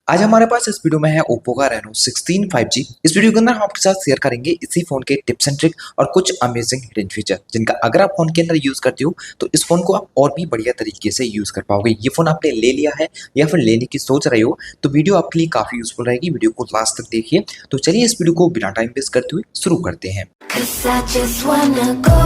आज हमारे पास इस वीडियो में है Oppo का Reno 16 5G। इस वीडियो के अंदर हम आपके साथ शेयर करेंगे इसी फोन के टिप्स एंड ट्रिक और कुछ अमेजिंग हिडन फीचर जिनका अगर आप फोन के अंदर यूज करते हो तो इस फोन को आप और भी बढ़िया तरीके से यूज कर पाओगे। ये फोन आपने ले लिया है या फिर लेने की सोच रहे हो तो वीडियो आपके लिए काफी यूजफुल रहेगी। वीडियो को लास्ट तक देखिए। तो चलिए इस वीडियो को बिना टाइम वेस्ट करते हुए शुरू करते हैं। 'Cause I just wanna go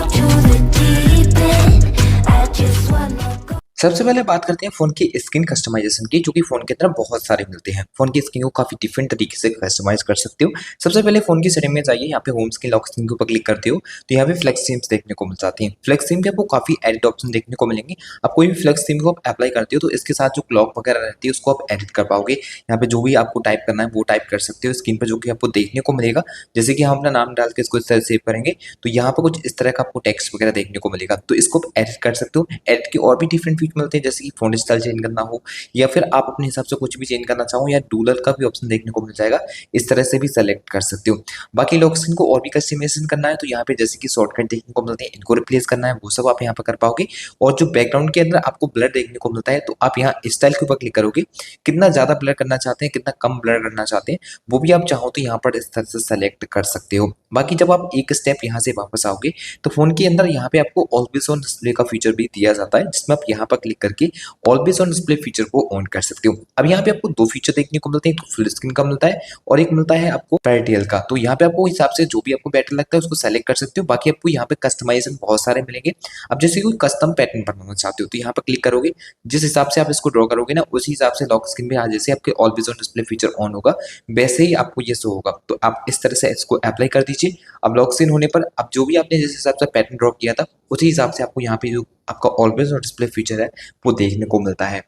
to the deep end. I just wanna go. सबसे पहले बात करते हैं फोन की स्क्रीन कस्टमाइजेशन की, जो कि फोन के अंदर बहुत सारे मिलते हैं। फोन की स्क्रीन को काफी डिफरेंट तरीके से कस्टमाइज कर सकते हो। सबसे पहले फोन की सेटिंग में जाइए, यहाँ पे होम स्क्रीन लॉक स्क्रीन के ऊपर क्लिक करते हो तो यहाँ पे फ्लेक्स थीम्स देखने को मिल जाती हैं। फ्लेक्स थीम के आपको काफी एडिट ऑप्शन देखने को मिलेंगे। आप कोई भी फ्लेक्स थीम को आप अप्लाई करते हो तो इसके साथ जो क्लॉक वगैरह रहती है उसको आप एडिट कर पाओगे। यहाँ पे जो भी आपको टाइप करना है वो टाइप कर सकते हो स्क्रीन पर, जो कि आपको देखने को मिलेगा। जैसे कि हम अपना नाम डाल के इसको इस तरह सेव करेंगे तो यहाँ पर कुछ इस तरह का आपको टेक्स्ट वगैरह देखने को मिलेगा। तो इसको आप एडिट कर सकते हो। एडिट के और भी डिफरेंट फीचर मिलते हैं, जैसे कि फ़ॉन्ट स्टाइल चेंज करना हो या फिर आप अपने हिसाब से कुछ भी चेंज करना चाहो या डूलर का भी ऑप्शन देखने को मिल जाएगा। इस तरह से भी सेलेक्ट कर सकते हो। बाकी लॉक स्क्रीन को और भी कस्टमाइजेशन करना है तो यहाँ पे जैसे कि शॉर्टकट देखने को मिलते हैं, इनको रिप्लेस करना है वो सब आप यहाँ पर कर पाओगे। और जो बैकग्राउंड के अंदर आपको ब्लर देखने को मिलता है तो आप यहाँ स्टाइल के ऊपर क्लिक करोगे, कितना ज़्यादा ब्लर करना चाहते हैं कितना कम ब्लर करना चाहते हैं वो भी आप चाहो तो यहाँ पर इस तरह से सेलेक्ट कर सकते हो। बाकी जब आप एक स्टेप यहाँ से वापस आओगे तो फोन के अंदर यहाँ पे आपको ऑलवेज ऑन डिस्प्ले का फीचर भी दिया जाता है, जिसमें आप यहाँ पर क्लिक करके ऑलवेज ऑन डिस्प्ले फीचर को ऑन कर सकते हो। अब यहाँ पे आपको दो फीचर देखने को मिलते हैं, एक फुल स्क्रीन का मिलता है और एक मिलता है आपको पैरेटियल का। तो यहाँ पे आपको हिसाब से जो भी आपको बेटर लगता है उसको सेलेक्ट कर सकते हो। बाकी आपको यहाँ पे कस्टमाइजेशन बहुत सारे मिलेंगे। अब जैसे कोई कस्टम पैटर्न बनाना चाहते हो तो यहाँ पर क्लिक करोगे, जिस हिसाब से आप इसको ड्रॉ करोगे ना उसी हिसाब से लॉक स्क्रीन में आज जैसे आपके always on display feature on होगा वैसे ही आपको ये शो होगा। तो आप इस तरह से इसको अप्लाई कर दीजिए। अब लॉक स्क्रीन होने पर अब जो भी आपने जिस हिसाब से पैटर्न ड्रॉ किया था उसी हिसाब से आपको यहाँ पे जो आपका ऑलवेज ऑन डिस्प्ले फीचर है वो देखने को मिलता है।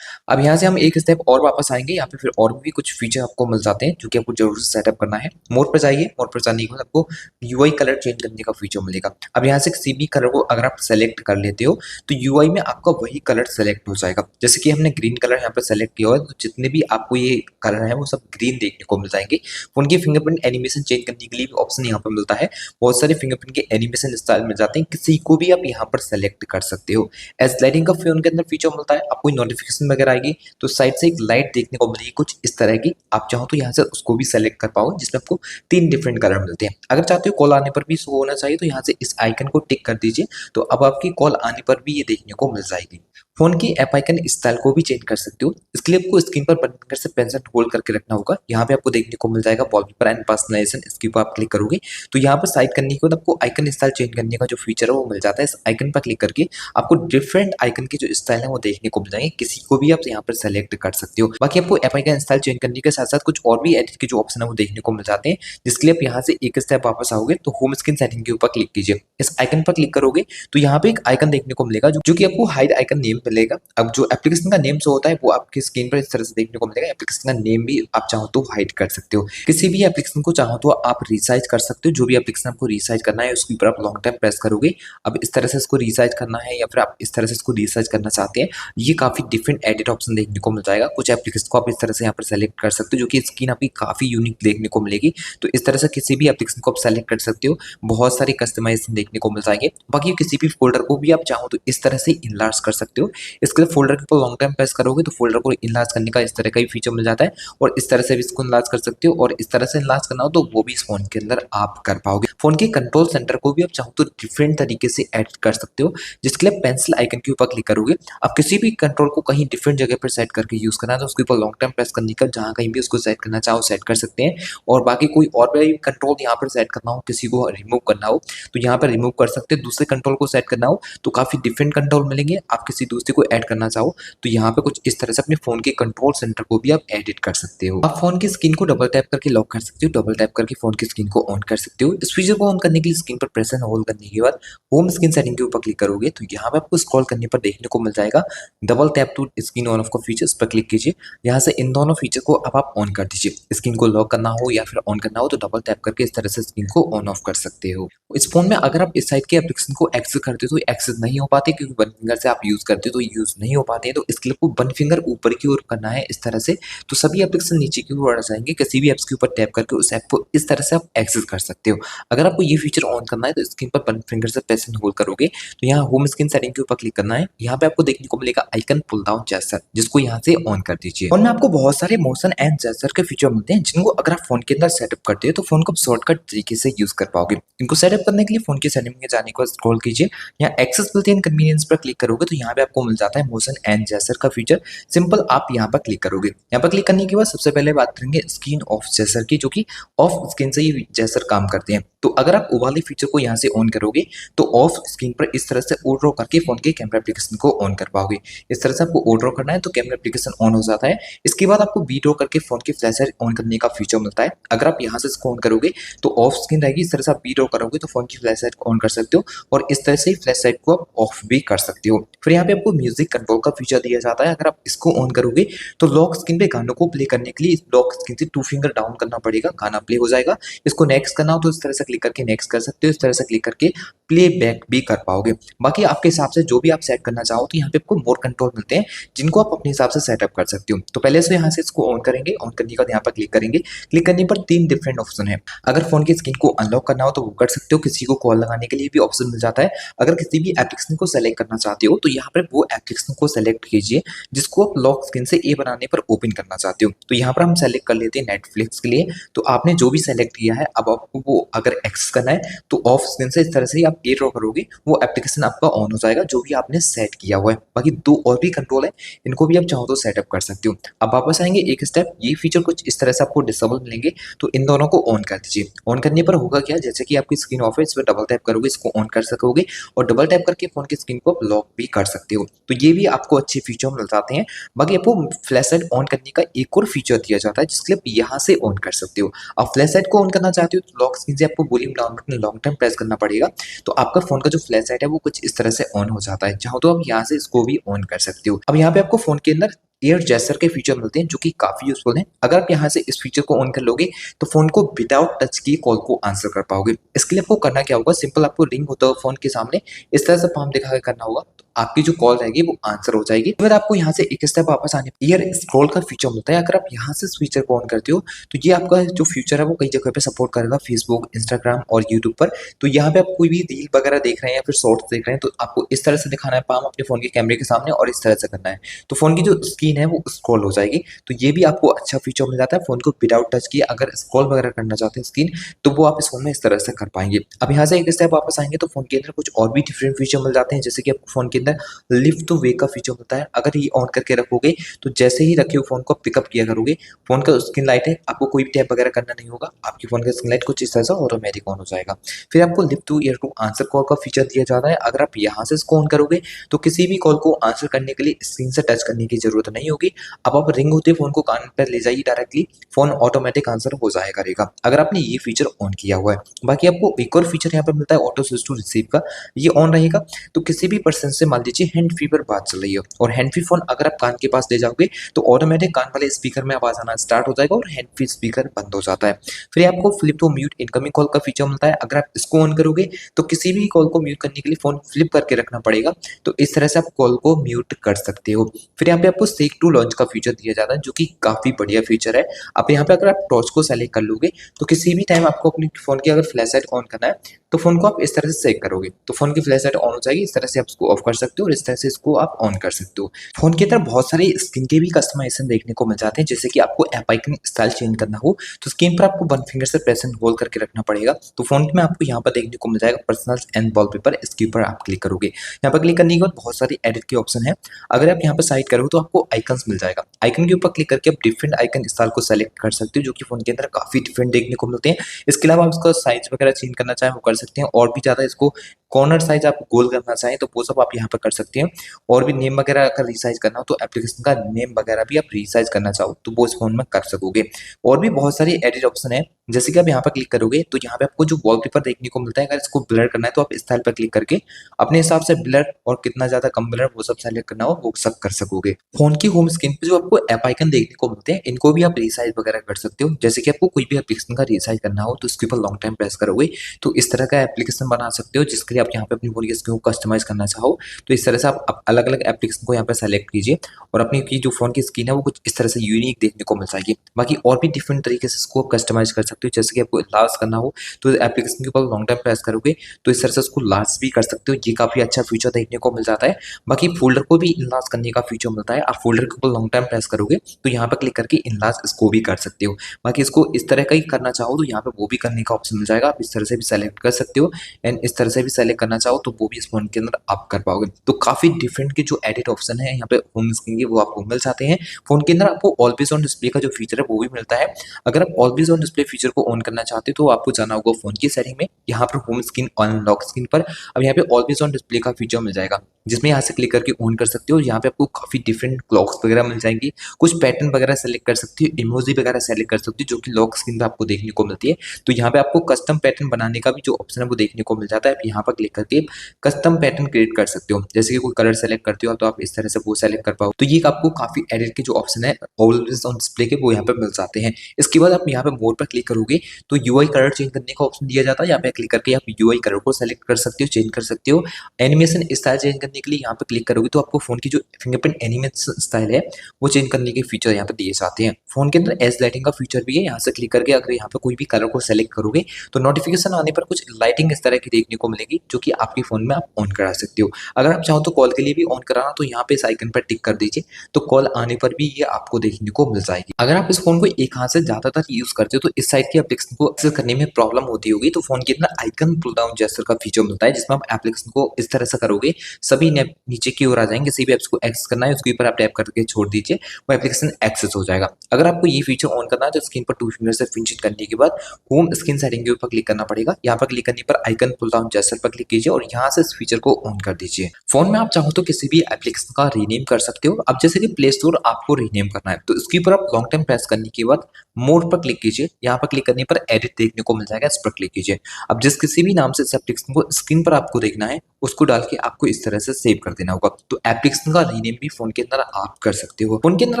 अब यहाँ से हम एक स्टेप और वापस आएंगे, यहाँ पे फिर और भी कुछ फीचर आपको मिल जाते हैं जो कि आपको जरूर से सेटअप करना है। मोड पर जाइए, मोड पर जाने के बाद आपको यूआई कलर चेंज करने का फीचर मिलेगा। अब यहाँ से किसी भी कलर को अगर आप सेलेक्ट कर लेते हो तो यूआई में आपका वही कलर सेलेक्ट हो जाएगा। जैसे कि हमने ग्रीन कलर यहाँ पर सेलेक्ट किया हुआ है तो जितने भी आपको ये कलर है वो सब ग्रीन देखने को मिल जाएंगे। फोन की फिंगरप्रिंट एनिमेशन चेंज करने के लिए भी ऑप्शन यहाँ पर मिलता है। बहुत सारे फिंगरप्रिंट के एनिमेशन स्टाइल मिल जाते हैं, किसी को भी आप यहाँ पर सेलेक्ट कर सकते हो। एज लाइटिंग का फोन के अंदर फीचर मिलता है। आपको नोटिफिकेशन वगैरह आएगी तो साइड से एक लाइट देखने को मिलेगी कुछ इस तरह की, आप चाहो तो यहाँ से उसको भी सेलेक्ट कर पाओगे, जिसमें आपको 3 डिफरेंट कलर मिलते हैं। अगर चाहते हो कॉल आने पर भी शो होना चाहिए तो यहाँ से इस आइकन को टिक कर दीजिए, तो अब आपकी कॉल आने पर भी ये देखने को मिल जाएगी। फोन की ऐप आइकन स्टाइल को भी चेंज कर सकते हो। इसके लिए आपको स्क्रीन पर बटन से पेंसिल होल्ड करके रखना होगा। यहाँ पे आपको देखने को मिल जाएगा वॉलपेपर एंड पर्सनलाइजेशन, इसके ऊपर आप क्लिक करोगे तो यहाँ पर साइड करने के बाद आपको आइकन स्टाइल चेंज करने का जो फीचर है वो मिल जाता है। इस आइकन पर क्लिक करके आपको डिफरेंट आइकन के जो स्टाइल है वो देखने को मिल जाएंगे, किसी को भी आप यहाँ पर सेलेक्ट कर सकते हो। बाकी आपको ऐप आइकन स्टाइल चेंज करने के साथ साथ कुछ और भी एडिट के जो ऑप्शन है वो देखने को मिल जाते हैं, जिसके लिए आप यहाँ से एक स्टेप वापस आओगे तो होम स्क्रीन सेटिंग के ऊपर क्लिक कीजिए। इस आइकन पर क्लिक करोगे तो यहाँ पे एक आइकन देखने को मिलेगा जो कि आपको हाइड आइकन नेम मिलेगा। अब जो एप्लीकेशन का नेम जो होता है वो आपकी स्क्रीन पर इस तरह से देखने को मिलेगा। एप्लीकेशन का नेम भी आप चाहो तो हाइड कर सकते हो। किसी भी एप्लीकेशन को चाहो तो आप रिसाइज कर सकते हो। जो भी एप्लीकेशन आपको रिसाइज करना है उसके ऊपर आप लॉन्ग टाइम प्रेस करोगे। अब इस तरह से इसको रिसाइज करना है या फिर आप इस तरह से इसको रिसाइज करना चाहते हैं, ये काफी डिफरेंट एडिट ऑप्शन देखने को मिल जाएगा। कुछ एप्लीकेशन को आप इस तरह से यहाँ पर सेलेक्ट कर सकते हो जो कि स्क्रीन आपकी काफी यूनिक देखने को मिलेगी। तो इस तरह से किसी भी एप्लीकेशन को आप सेलेक्ट कर सकते हो, बहुत सारे कस्टमाइजेशन देखने को मिल जाएंगे। बाकी किसी भी फोल्डर को भी आप चाहो तो इस तरह से इनलार्ज कर सकते हो। इसके लिए फोल्डर के ऊपर लॉन्ग टाइम प्रेस करोगे तो फोल्डर को इनलार्ज करने का इस तरह का ही फीचर मिल जाता है और इस तरह से भी इसको इनलार्ज कर सकते हो। और इस तरह से इनलार्ज करना हो तो वो भी इस फोन के अंदर आप कर पाओगे। फोन के कंट्रोल सेंटर को भी आप चाहो तो डिफरेंट तरीके से एड कर सकते हो, जिसके लिए पेंसिल आइकन के ऊपर क्लिक करोगे। आप किसी भी कंट्रोल को कहीं डिफरेंट जगह पर सेट करके यूज करना है तो उसके ऊपर लॉन्ग टाइम प्रेस करने का जहां कहीं भी उसको सेट करना चाहो सेट कर सकते हैं। और बाकी कोई और भी कंट्रोल यहाँ पर सेट करना हो, किसी को रिमूव करना हो तो यहाँ पर रिमूव कर सकते हैं। दूसरे कंट्रोल को सेट करना हो तो काफी डिफरेंट कंट्रोल मिलेंगे। आप किसी दूसरे को ऐड करना चाहो तो यहाँ पे कुछ इस तरह से अपने फोन के कंट्रोल सेंटर को भी आप एडिट कर सकते हो। आप फोन की स्क्रीन को डबल टैप करके लॉक कर सकते हो, डबल टैप करके फोन की स्क्रीन को ऑन कर सकते हो। इस फीचर को ऑन करने के लिए स्क्रीन पर प्रेस एंड होल्ड करने के बाद होम स्क्रीन सेटिंग के ऊपर क्लिक करोगे तो यहाँ पे आपको स्क्रॉल करने पर देखने को मिल जाएगा double tap to screen on off का फीचर, इस पर क्लिक कीजिए। यहाँ से इन दोनों फीचर को अब आप ऑन कर दीजिए। स्क्रीन को लॉक करना हो या फिर ऑन करना हो तो डबल टैप करके इस तरह से स्क्रीन को ऑन ऑफ कर सकते हो। इस फोन में अगर आप इस साइड के एप्लीकेशन को एक्सेस करते हो तो एक्सेस नहीं हो पाते क्योंकि वन फिंगर से आप यूज करते हो तो यूज़ नहीं हो पाते हैं, तो इसके लिए आपको वन फिंगर ऊपर की ओर करना है इस तरह से। तो सभी एप्लीकेशन नीचे की ओर आ जाएंगे, किसी भी ऐप्स के ऊपर टैप करके उस ऐप को इस तरह से आप एक्सेस कर सकते हो। अगर आपको ये फीचर ऑन करना है तो स्क्रीन पर वन फिंगर से प्रेस एंड होल्ड करोगे तो यहाँ होम स्क्रीन सेटिंग के ऊपर क्लिक करना है। यहाँ पे आपको देखने को मिलेगा आइकन पुल डाउन जेस्चर, जिसको यहाँ से ऑन कर दीजिए। और आपको बहुत सारे मोशन एंड जेस्चर के फीचर मिलते हैं, जिनको अगर आप फोन के अंदर सेटअप करते हो तो फोन को शॉर्टकट तरीके से यूज कर पाओगे। इनको सेटअप करने के लिए फोन की सेटिंग में जाने को स्क्रॉल कीजिए, यहाँ एक्सेसिबिलिटी एंड कन्वीनियंस पर क्लिक करोगे तो यहाँ पे आपको मिल जाता है मोशन एंड जेस्चर का फीचर। सिंपल आप यहाँ पर क्लिक करोगे। यहाँ पर क्लिक करने के बाद सबसे पहले बात करेंगे स्क्रीन ऑफ जेस्चर की, जो कि ऑफ स्क्रीन से ये जेस्चर काम करते हैं। तो अगर आप वो वाले फीचर को यहाँ से ऑन करोगे तो ऑफ स्क्रीन पर इस तरह से ओ ड्रॉ करके फोन के कैमरा एप्लीकेशन को ऑन कर पाओगे। इस तरह से आपको ओ ड्रॉ करना है तो कैमरा एप्लीकेशन ऑन हो जाता है। इसके बाद आपको बी ड्रॉ करके फोन की फ्लैश लाइट ऑन करने का फीचर मिलता है। अगर आप यहाँ से इसको ऑन करोगे तो ऑफ स्क्रीन रहेगी, इस तरह से आप बी ड्रॉ करोगे तो फोन की फ्लैश लाइट ऑन कर सकते हो और इस तरह से फ्लैश लाइट को आप ऑफ भी कर सकते हो। फिर यहाँ पे आपको म्यूजिक कंट्रोल का फीचर दिया जाता है। अगर आप इसको ऑन करोगे तो लॉक स्क्रीन पे गानों को प्ले करने के लिए लॉक स्क्रीन से 2 फिंगर डाउन करना पड़ेगा, गाना प्ले हो जाएगा। इसको नेक्स्ट करना हो तो इस तरह से क्लिक करके नेक्स्ट कर सकते हो, इस तरह से क्लिक करके प्ले बैक भी कर पाओगे। बाकी आपके हिसाब से जो भी आप सेट करना चाहो तो यहाँ पे आपको मोर कंट्रोल मिलते हैं, जिनको आप अपने हिसाब से सेटअप कर सकते हो। तो पहले से यहाँ से इसको ऑन करेंगे, ऑन करने के बाद यहाँ पर क्लिक करेंगे। क्लिक करने पर 3 डिफरेंट ऑप्शन है। अगर फोन की स्क्रीन को अनलॉक करना हो तो वो कर सकते हो, किसी को कॉल लगाने के लिए भी ऑप्शन मिल जाता है। अगर किसी भी एप्लीकेशन को सेलेक्ट करना चाहते हो तो यहाँ पर वो एप्लीकेशन को सेलेक्ट कीजिए जिसको आप लॉक स्क्रीन से ए बनाने पर ओपन करना चाहते हो। तो यहाँ पर हम सेलेक्ट कर लेते हैं नेटफ्लिक्स के लिए। तो आपने जो भी सेलेक्ट किया है, अब आपको वो अगर एक्सेस करना है तो ऑफ स्क्रीन से इस तरह से आप ए ड्रॉ करोगे, वो एप्लीकेशन आपका ऑन हो जाएगा जो भी आपने सेट किया हुआ है। बाकी 2 और भी कंट्रोल है, इनको भी आप चाहो तो सेटअप कर सकते हो। अब वापस आएंगे एक स्टेप, ये फीचर कुछ इस तरह से आपको डिसेबल मिलेंगे, तो इन दोनों को ऑन कर दीजिए। ऑन करने पर होगा क्या, जैसे कि आपकी स्क्रीन ऑफ है, इस पर डबल टैप करोगे, इसको ऑन कर सकोगे और डबल टैप करके फोन की स्क्रीन को लॉक भी कर सकते हो। तो ये भी आपको अच्छे फीचर मिल जाते हैं। बाकी आपको फ्लैश लाइट ऑन करने का एक और फीचर दिया जाता है जिसके लिए आप यहाँ से ऑन कर सकते हो। आप फ्लैश लाइट को ऑन करना चाहते हो तो लॉक स्क्रीन से आपको volume down button long time press करना पड़ेगा, तो आपका फोन का जो फ्लैश लाइट है वो कुछ इस तरह से ऑन हो जाता है। चाहो तो आप यहाँ से इसको भी ऑन कर सकते हो। अब यहाँ पे आपको फोन के अंदर एयर जेस्चर के फीचर मिलते हैं जो कि काफी यूजफुल हैं। अगर आप यहाँ से इस फीचर को ऑन कर लोगे तो फोन को विदाउट टच की कॉल को आंसर कर पाओगे। इसके लिए आपको करना क्या होगा, सिंपल आपको रिंग होता है फोन के सामने, इस तरह से पाम दिखा के करना होगा, तो आपकी जो कॉल रहेगी वो आंसर हो जाएगी। फिर आपको यहाँ से एक स्टेप वापस आने एयर स्क्रॉल का फीचर मिलता है। अगर आप यहाँ से इस फीचर को ऑन करते हो तो ये आपका जो फीचर है वो कई जगह पे सपोर्ट करेगा, फेसबुक, इंस्टाग्राम और यूट्यूब पर। तो यहाँ पे आप कोई भी रील वगैरह देख रहे हैं या फिर शॉर्ट्स देख रहे हैं तो आपको इस तरह से दिखाना है पाम अपने फोन के कैमरे के सामने और इस तरह से करना है, तो फोन की जो स्क्रीन है वो स्क्रॉल हो जाएगी। तो ये भी आपको अच्छा फीचर मिल जाता है, फोन को विदाउट टच किए अगर स्क्रॉल वगैरह करना चाहते हैं स्क्रीन तो वो आप इस फोन में इस तरह से कर पाएंगे। अब यहाँ से एक स्टेप वापस आएंगे तो फोन के अंदर कुछ और भी डिफरेंट फीचर मिल जाते हैं, जैसे कि आपको फोन के अंदर लिफ्ट टू वे का फीचर होता है। अगर ये ऑन करके रखोगे तो जैसे ही रखे हुए फोन को पिकअप किया करोगे, फोन का स्क्रीन लाइट है, आपको कोई भी टैप वगैरह करना नहीं होगा, आपके फोन का स्क्रीन लाइट कुछ इस तरह से ऑटोमेटिक ऑन हो जाएगा। फिर आपको lift to ear to answer call का फीचर दिया जाता है। अगर आप यहाँ से इसको ऑन करोगे तो किसी भी कॉल को आंसर करने के लिए स्क्रीन से टच करने की जरूरत नहीं होगी। अब आप रिंग होते फोन को कान पर ले जाइए, डायरेक्टली फोन ऑटोमेटिक आंसर हो जाया करेगा अगर आपने ये फीचर ऑन किया हुआ है। बाकी आपको एक और फीचर यहाँ पर मिलता है ऑटो स्विच टू रिसीव का, ये ऑन रहेगा तो किसी भी पर्सन से मान लीजिए हैंड फ्री पर बात चल रही है और हैंड फ्री फोन अगर आप कान के पास ले जाओगे तो ऑटोमेटिक कान वाले स्पीकर में आवाज आना स्टार्ट हो जाएगा और हैंड फ्री स्पीकर बंद हो जाता है। फिर आपको flip to mute incoming call का फीचर मिलता है। अगर आप इसको ऑन करोगे तो किसी भी कॉल को म्यूट करने के लिए फोन फ्लिप करके रखना पड़ेगा, तो इस तरह से आप कॉल को म्यूट कर सकते हो। फिर यहाँ पे आपको सेक टू लॉन्च का फीचर दिया जाता है जो कि काफी बढ़िया फीचर है। आप यहाँ पे अगर आप टॉर्च को सेलेक्ट कर लोगे तो किसी भी टाइम आपको अपने फोन की अगर फ्लैश लाइट ऑन करना है तो फोन को आप इस तरह से सेक करोगे तो फोन की फ्लैश लाइट ऑन हो जाएगी। इस तरह से आप इसको ऑफ कर सकते हो और इस तरह से इसको आप ऑन कर सकते हो। फोन के अंदर बहुत सारे स्क्रीन के भी कस्टमाइजेशन देखने को मिल जाते हैं, जैसे कि आपको ऐप आइकन स्टाइल चेंज करना हो तो स्क्रीन पर आपको वन फिंगर से प्रेस एंड होल्ड करके रखना पड़ेगा। तो फोन में आपको यहाँ पर देखने को मिल जाएगा पर्सनल एंड वॉलपेपर, इसके ऊपर आप क्लिक करोगे। यहाँ पर क्लिक करने के बाद बहुत सारी एडिट के ऑप्शन है। अगर आप यहाँ पर साइड करोगे तो आपको आइकन्स मिल जाएगा। आइकन के ऊपर क्लिक करके आप डिफरेंट आइकन स्टाइल को सेलेक्ट कर सकते हो जो कि फोन के अंदर काफी डिफरेंट देखने को मिलते हैं। इसके अलावा आप इसका साइज वगैरह चेंज करना चाहें वो कर सकते हैं, और भी ज्यादा इसको कॉर्नर साइज आप गोल करना चाहें तो वो सब आप यहाँ पर कर सकते हैं। और भी नेम वगैरह अगर रिसाइज करना हो तो एप्लीकेशन का नेम वगैरह भी आप रिसाइज करना चाहो तो वो इस फोन में कर सकोगे। और भी बहुत सारी एडिट ऑप्शन है, जैसे कि आप यहाँ पर क्लिक करोगे तो यहाँ पे आपको जो वॉलपेपर देखने को मिलता है, अगर इसको ब्लर करना है तो आप स्टाइल पर क्लिक करके अपने हिसाब से ब्लर और कितना ज्यादा कम ब्लर वो सब सेलेक्ट करना हो वो सब कर सकोगे। फोन की की होम स्क्रीन पे जो आपको ऐप आइकन देखने को मिलते हैं, इनको भी आप रिसाइज वगैरह कर सकते हो। जैसे कि आपको कोई भी एप्लीकेशन का रिसाइज करना हो तो उसके ऊपर लॉन्ग टाइम प्रेस करोगे तो इस तरह का एप्लीकेशन बना सकते हो, जिसके लिए आप यहाँ पे अपनी पूरी स्क्रीन को कस्टमाइज करना चाहो तो इस तरह से आप अलग अलग एप्लीकेशन को यहाँ पे सेलेक्ट कीजिए और अपनी की जो फोन की स्क्रीन है वो कुछ इस तरह से यूनिक देखने को मिल जाएगी। बाकी और भी डिफरेंट तरीके से इसको कस्टमाइज कर सकते हो, जैसे कि आपको लार्ज करना हो तो एप्लीकेशन के ऊपर लॉन्ग टाइम प्रेस करोगे तो इस तरह से उसको लार्ज भी कर सकते हो। ये काफी अच्छा फीचर देखने को मिल जाता है। बाकी फोल्डर को भी इनलार्ज करने का फीचर मिलता है। आप फोल्डर के ऊपर लॉन्ग टाइम प्रेस करोगे तो यहाँ पर क्लिक करके इनलार्ज इसको भी कर सकते हो। बाकी इसको इस तरह का ही करना चाहो तो यहाँ पे वो भी करने का ऑप्शन मिल जाएगा। आप इस तरह से भी सेलेक्ट कर सकते हो एंड इस तरह से भी सेलेक्ट करना चाहो तो वो भी इस फोन के अंदर आप कर पाओगे। तो काफी डिफरेंट के जो एडिट ऑप्शन है यहाँ पे होम स्क्रीन के वो आपको मिल जाते हैं। फोन के अंदर आपको ऑलवेज ऑन डिस्प्ले का जो फीचर है वो भी मिलता है। अगर आप ऑलवेज ऑन डिस्प्ले फीचर को ऑन करना चाहते हो तो आपको जाना होगा फोन की सेटिंग में, यहाँ पर home screen on lock screen पर अब यहाँ पे ऑलवेज ऑन डिस्प्ले का फीचर मिल जाएगा, जिसमें यहाँ से क्लिक करके ऑन कर सकते हो। यहाँ पे आपको काफी डिफरेंट क्लॉक्स वगैरह मिल जाएंगी, कुछ पैटर्न वगैरह सेलेक्ट कर सकते हो, इमोजी वगैरह सेलेक्ट कर सकते हो जो कि लॉक स्क्रीन पे आपको देखने को मिलती है। तो यहाँ पे आपको कस्टम पैटर्न बनाने का भी जो ऑप्शन है वो देखने को मिल जाता है। आप यहाँ पर क्लिक करके कस्टम पैटर्न क्रिएट कर सकते हो, जैसे कि कोई कलर सेलेक्ट करते हो तो आप इस तरह से वो सेलेक्ट कर पाओ। तो ये आपको काफी एडिट के जो ऑप्शन है ऑलवेज ऑन डिस्प्ले के वो यहाँ पे मिल जाते हैं। इसके बाद आप यहाँ पे मोड पर क्लिक करोगे तो यूआई कलर चेंज करने का ऑप्शन दिया जाता है। यहाँ पे क्लिक करके आप यूआई कलर को सेलेक्ट कर सकते हो, चेंज कर सकते हो। एनिमेशन स्टाइल चेंज करने के लिए यहाँ पे क्लिक करोगे तो आपको फोन की जो फिंगरप्रिंट एनिमेशन स्टाइल है वो चेंज करने के फीचर यहाँ पे दिए जाते हैं। फोन के अंदर एज लाइटिंग का फीचर भी है। यहाँ से क्लिक करके अगर यहाँ पे कोई भी कलर को सेलेक्ट करोगे तो नोटिफिकेशन आने पर कुछ लाइटिंग इस तरह की देखने को मिलेगी जो कि आपके फोन में आप ऑन करा सकते हो। अगर आप चाहो तो कॉल के लिए भी ऑन कराना तो यहाँ पे इस आइकन पर टिक कर दीजिए, तो कॉल आने पर भी ये आपको देखने को मिल जाएगी। अगर आप इस फोन को एक हाथ से ज्यादातर यूज करते हो तो इस साइड की एप्लीकेशन को एक्सेस करने में प्रॉब्लम होती होगी। तो फोन के अंदर आइकन पुल डाउन जेस्चर का फीचर मिलता है, जिसमें आप एप्लीकेशन को इस तरह से करोगे सभी नीचे की ओर आ जाएंगे। किसी भी एप्स को एक्सेस करना है उसके ऊपर आप टैप करके छोड़ दीजिए, वो एप्लीकेशन एक्सेस हो जाएगा। अगर आपको ये फीचर ऑन करना है तो स्क्रीन पर 2 फिंगर से फिंचिंग करने के बाद होम स्क्रीन सेटिंग के ऊपर क्लिक करना पड़ेगा। यहाँ पर क्लिक करने पर आइकन पुल डाउन जेस्चर पर क्लिक कीजिए और यहाँ से इस फीचर को ऑन कर दीजिए। फोन में आप चाहो तो किसी भी एप्लीकेशन का रीनेम कर सकते हो। अब जैसे कि प्ले स्टोर आपको रीनेम करना है तो इसके ऊपर आप लॉन्ग टाइम प्रेस करने के बाद मोड पर क्लिक कीजिए। यहाँ पर क्लिक करने पर एडिट देखने को मिल जाएगा, इस पर क्लिक कीजिए। अब जिस किसी भी नाम से इस एप्लीकेशन को स्क्रीन पर आपको देखना है उसको डाल के आपको इस तरह से सेव कर देना होगा। तो एप्लीकेशन का रीनेम भी फोन के अंदर आप कर सकते हो। फोन के अंदर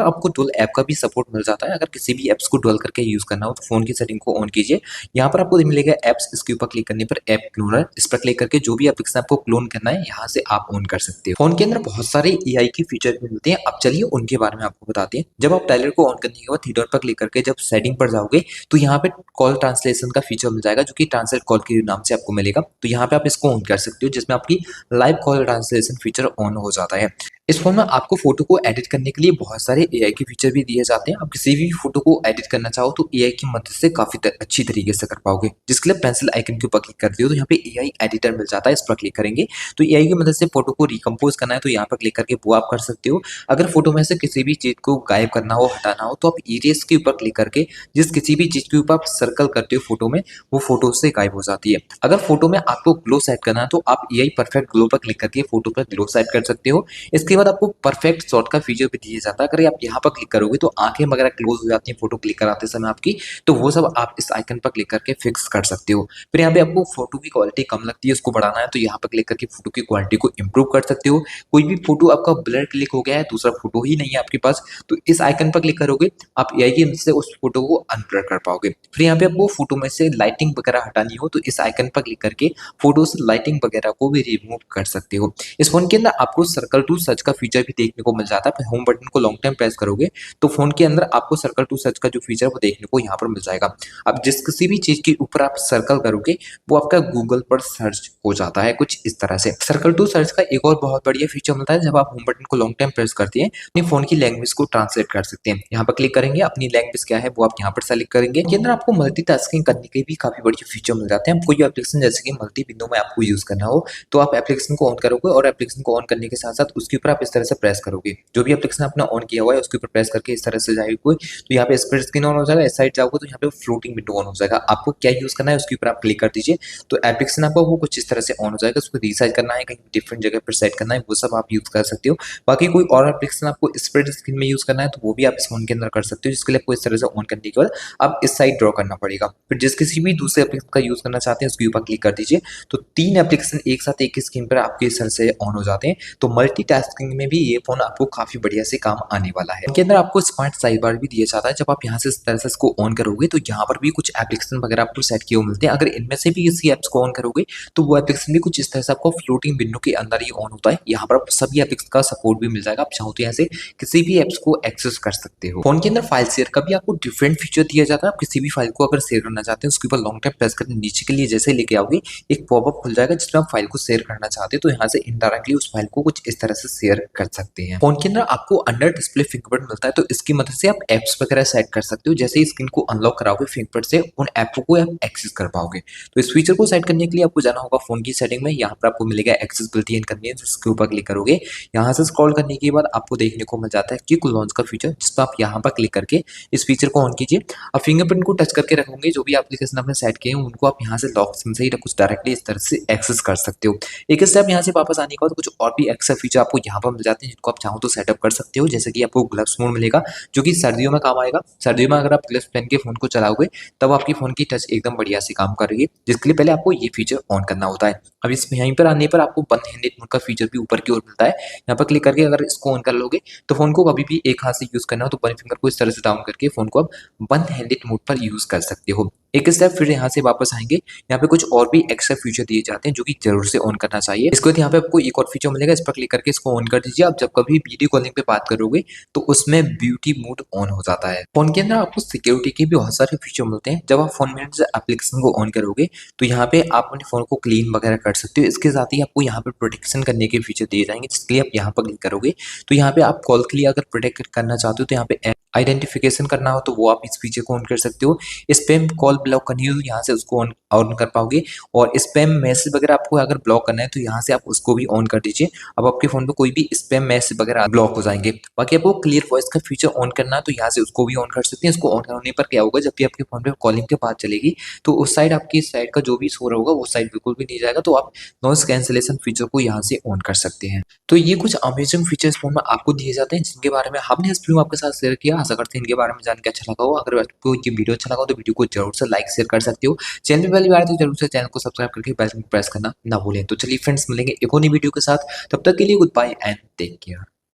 आपको डुअल ऐप का भी सपोर्ट मिल जाता है। अगर किसी भी एप्स को डुअल करके यूज करना हो तो फोन की सेटिंग को ऑन कीजिए। यहाँ पर आपको मिलेगा एप्स, इसके ऊपर क्लिक करने पर ऐप क्लोनर, इस पर क्लिक करके जो भी एप्लीकेशन आपको क्लोन करना है यहाँ से आप ऑन कर सकते हो। फोन के अंदर बहुत सारे एआई के फीचर भी मिलते हैं। अब चलिए उनके बारे में आपको बताते हैं। जब आप डायलर को ऑन करने के बाद थ्री डॉट पर क्लिक करके जब सेटिंग पर जाओगे तो यहाँ पे कॉल ट्रांसलेशन का फीचर मिल जाएगा जो कि ट्रांसलेट कॉल के नाम से आपको मिलेगा। तो यहाँ पे आप इसको ऑन कर सकते हो, जिसमें आपकी live call translation feature on हो जाता है। इस फोन में आपको फोटो को एडिट करने के लिए बहुत सारे एआई के फीचर भी दिए जाते हैं। आप किसी भी फोटो को एडिट करना चाहो तो एआई की मदद से काफी अच्छी तरीके से कर पाओगे। जिसके लिए पेंसिल आइकन के ऊपर क्लिक करते हो तो यहाँ पे एआई एडिटर मिल जाता है, इस पर क्लिक करेंगे तो एआई की मदद से फोटो को रिकम्पोज करना है तो यहाँ पर क्लिक करके वो आप कर सकते हो। अगर फोटो में से किसी भी चीज को गायब करना हो, हटाना हो तो आप इरेज के ऊपर क्लिक करके जिस किसी भी चीज के ऊपर आप सर्कल करते हो फोटो में वो फोटो से गायब हो जाती है। अगर फोटो में आपको ग्लो सेट करना है तो आप एआई परफेक्ट ग्लो पर क्लिक करके फोटो पर ग्लो सेट कर सकते हो। इसके बाद आपको परफेक्ट शॉट का फीचर भी दिया जाता है। अगर आप यहाँ पर क्लिक करोगे तो आंखें वगैरह क्लोज हो जाती हैं फोटो क्लिक कराते समय आपकी, तो वो सब आप इस आइकन पर क्लिक करके फिक्स कर सकते हो। फिर यहाँ पे आपको फोटो की क्वालिटी कम लगती है, उसको बढ़ाना है तो यहाँ पर क्लिक करके फोटो की क्वालिटी को इंप्रूव कर सकते हो। कोई भी फोटो आपका ब्लर क्लिक हो गया है, दूसरा फोटो ही नहीं है आपके पास, तो इस आइकन पर क्लिक करोगे आप एआई की मदद से उस फोटो को अनब्लर कर पाओगे। फिर यहाँ पे आपको फोटो में से लाइटिंग वगैरह हटानी हो तो इस आइकन पर क्लिक करके फोटो से लाइटिंग वगैरह को भी रिमूव कर सकते हो। इस फोन के अंदर आपको सर्कल टू सर्च का फीचर भी देखने को मिल जाता है। होम बटन को लॉन्ग टाइम प्रेस करोगे तो फोन के अंदर आपको सर्कल टू सर्च का जो फीचर है वो देखने को यहाँ पर मिल जाएगा। अब जिस किसी भी चीज के ऊपर आप सर्कल करोगे वो आपका गूगल पर सर्च हो जाता है कुछ इस तरह से। सर्कल टू सर्च का एक और बहुत बढ़िया फीचर मिलता है, जब आप होम बटन को लॉन्ग टाइम प्रेस करते हैं अपनी फोन की लैंग्वेज को ट्रांसलेट कर सकते हैं। यहाँ पर क्लिक करेंगे, अपनी लैंग्वेज क्या है वो आप यहाँ पर सेलेक्ट करेंगे। के अंदर आपको मल्टीटास्किंग करने के भी काफी बढ़िया फीचर मिल जाते हैं। कोई एप्लीकेशन जैसे कि मल्टी विंडो में आपको यूज करना हो तो आप एप्लीकेशन को ऑन करोगे और एप्लीकेशन को ऑन करने के साथ साथ उसके ऊपर आप इस तरह से प्रेस करोगे। जो भी एप्लीकेशन आपने ऑन किया हुआ है उसके ऊपर प्रेस करके इस तरह से जाएगी कोई तो यहाँ पे स्प्लिट स्क्रीन ऑन हो जाएगा। इस साइड जाओगे तो यहाँ पे फ्लोटिंग विंडो ऑन हो जाएगा। आपको क्या यूज करना है उसके ऊपर आप क्लिक कर दीजिए तो एप्लीकेशन आपको वो कुछ इस तरह से ऑन हो जाएगा। उसको रीसाइज करना है, कहीं डिफरेंट जगह पर सेट करना है, वो सब आप यूज कर सकते हो। बाकी कोई और एप्लीकेशन आपको स्प्लिट स्क्रीन में यूज करना है तो वो भी आप इस फोन के अंदर कर सकते हो, जिसके लिए आपको इस तरह से ऑन करने के बाद आप इस साइड ड्रॉ करना पड़ेगा। फिर जिस किसी भी दूसरे एप्लीकेशन का यूज करना चाहते हैं उसके ऊपर क्लिक कर दीजिए तो 3 एप्लीकेशन एक साथ एक स्क्रीन पर आपके इस तरह से ऑन हो जाते हैं। तो मल्टीटास्क लॉकिंग में भी ये फोन आपको काफी बढ़िया से काम आने वाला है। इनके अंदर आपको स्मार्ट साइड बार भी दिया जाता है। जब आप यहाँ से इस तरह से इसको ऑन करोगे तो यहाँ पर भी कुछ एप्लीकेशन वगैरह आपको सेट किए हुए मिलते हैं। अगर इनमें से भी किसी एप्स को ऑन करोगे तो वो एप्लीकेशन भी कुछ इस तरह से आपको फ्लोटिंग विंडो के अंदर ही ऑन होता है। यहाँ पर आप सभी एप्लीकेशन का सपोर्ट भी मिल जाएगा। आप चाहो तो यहाँ से किसी भी एप्स को एक्सेस कर सकते हो। फोन के अंदर फाइल शेयर का भी आपको डिफरेंट फीचर दिया जाता है। आप किसी भी फाइल को अगर शेयर करना चाहते हैं उसके ऊपर लॉन्ग टाइम प्रेस करके नीचे के लिए जैसे लेके आओगे एक पॉपअप खुल जाएगा जिसमें आप फाइल को शेयर करना चाहते हैं तो यहाँ से इनडायरेक्टली उस फाइल को कुछ इस तरह से शेयर कर सकते हैं। फोन के अंदर आपको अंडर डिस्प्ले फिंगरप्रिंट मिलता है तो इसकी मदद से आप एप्स वगैरह सेट कर सकते हो। जैसे ही स्क्रीन को अनलॉक कराओगे फिंगरप्रिंट से उन ऐपों को आप एक्सेस कर पाओगे। तो इस फीचर को सेट करने के लिए आपको जाना होगा फोन की सेटिंग में। यहाँ पर आपको मिलेगा एक्सेसिबिलिटी एंड कन्वीनियंस, इसके ऊपर क्लिक करोगे। यहाँ से स्क्रॉल करने के बाद आपको देखने को मिल जाता है क्विक लॉन्च का फीचर, जिस पर आप यहाँ पर क्लिक करके इस फीचर को ऑन कीजिए। अब फिंगरप्रिंट को टच करके रखोगे, जो भी एप्लीकेशन आपने सेट किए हैं उनको आप यहाँ से लॉक स्क्रीन से ही कुछ डायरेक्टली इस तरह से एक्सेस कर सकते हो। एक स्टेप यहाँ से वापस आने के बाद कुछ और भी एक्स्ट्रा फीचर आपको यहाँ पर मिल जाते हैं जिनको आप चाहो तो सेटअप कर सकते हो। जैसे कि आपको ग्लव्स मोड मिलेगा जो कि सर्दियों में काम आएगा। सर्दियों में अगर आप ग्लव्स पहन के फोन को चलाओगे तब आपकी फोन की टच एकदम बढ़िया से काम कर रही है, जिसके लिए पहले आपको ये फीचर ऑन करना होता है। अब इसमें यहीं पर आने पर आपको वन हैंडेड मोड का फीचर भी ऊपर की ओर मिलता है। यहाँ पर क्लिक करके अगर इसको ऑन कर लोगे तो फोन को कभी भी एक हाथ से यूज करना हो तो वन फिंगर को इस तरह से डाउन करके फोन को आप वन हैंडेड मोड पर यूज कर सकते हो। एक स्टेप फिर यहाँ से वापस आएंगे। यहाँ पे कुछ और भी एक्स्ट्रा फीचर दिए जाते हैं जो कि जरूर से ऑन करना चाहिए। इसके बाद यहाँ पे आपको एक और फीचर मिलेगा, इस पर क्लिक करके इसको ऑन कर दीजिए। आप जब कभी वीडियो कॉलिंग पे बात करोगे तो उसमें ब्यूटी मोड ऑन हो जाता है। फोन के अंदर आपको सिक्योरिटी के भी बहुत सारे फीचर मिलते हैं। जब आप फोन में एप्लीकेशन को ऑन करोगे तो यहाँ पे आप अपने फोन को क्लीन वगैरह कर सकते हो। इसके साथ ही आपको यहाँ पे प्रोटेक्शन करने के फीचर दिए जाएंगे, जिसके लिए आप यहाँ पर क्लिक करोगे तो यहाँ पे आप कॉल के लिए अगर प्रोटेक्ट करना चाहते हो तो यहाँ पे आइडेंटिफिकेशन करना हो तो वो आप इस फीचर को ऑन कर सकते हो। स्पैम कॉल ब्लॉक करनी हो यहाँ से उसको ऑन कर पाओगे, और स्पैम मैसेज वगैरह आपको अगर ब्लॉक करना है तो यहाँ से आप उसको भी ऑन कर दीजिए। अब आपके फोन पे कोई भी स्पैम मैसेज वगैरह ब्लॉक हो जाएंगे। बाकी आपको क्लियर वॉइस का फीचर ऑन करना है तो यहाँ से उसको भी ऑन कर सकते हैं। इसको ऑन करने पर क्या होगा, जब भी आपके फोन पे कॉलिंग के बाद चलेगी तो उस साइड आपकी साइड का जो भी शो रहा होगा वो साइड बिल्कुल भी नहीं जाएगा। तो आप नॉइस कैंसिलेशन फीचर को यहाँ से ऑन कर सकते हैं। तो ये कुछ अमेजिंग फीचर्स फोन में आपको दिए जाते हैं जिनके बारे में हमने इस वीडियो में आपके साथ शेयर किया। आशा करते हैं इनके बारे में जान के अच्छा लगा हो। अगर आपको ये वीडियो अच्छा लगा हो तो वीडियो को जरूर से लाइक शेयर कर सकते हो। चैनल पे पहली बार तो जरूर से चैनल को सब्सक्राइब करके बेल आइकन प्रेस करना ना भूलें। तो चलिए फ्रेंड्स, मिलेंगे एक और नई वीडियो के साथ। तब तक के लिए good bye and take care.